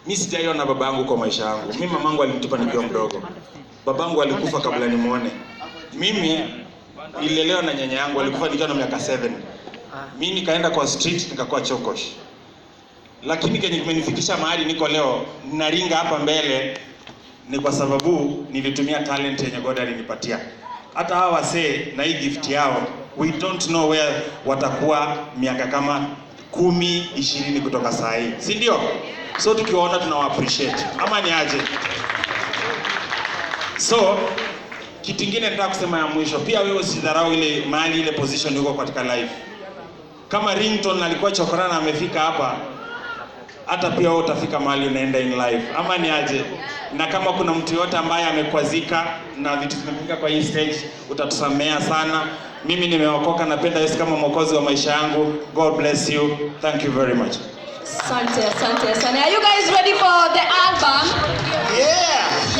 Mimi sijaiona babangu kwa maisha yangu. Mimi mamangu alinitupa nikiwa mdogo. Babangu alikufa kabla nimuone. Mimi nililelewa na nyanya yangu, alikufa nikiwa na miaka 7. Mimi nikaenda kwa street nikakuwa chokosh. Lakini kenye kimenifikisha mahali niko leo, naringa hapa mbele ni kwa sababu nilitumia talent yenye God alinipatia. Hata hawa wasee na hii gift yao, we don't know where watakuwa miaka kama 10, 20 kutoka saa hii. Si ndio? So tukiwaona tunawa appreciate. Ama ni aje? So kitu kingine nataka kusema ya mwisho, pia wewe usidharau ile mahali ile position uko katika life. Kama Ringtone alikuwa Chokoraa na amefika hapa, hata pia wewe utafika mahali unaenda in life. Ama ni aje? Na kama kuna mtu yote ambaye amekwazika na vitu vimefika kwa hii stage, utatusamea sana. Mimi nimeokoka, napenda Yesu kama mwokozi wa maisha yangu. God bless you. Thank you very much. Asante, asante, asante. Are you guys ready for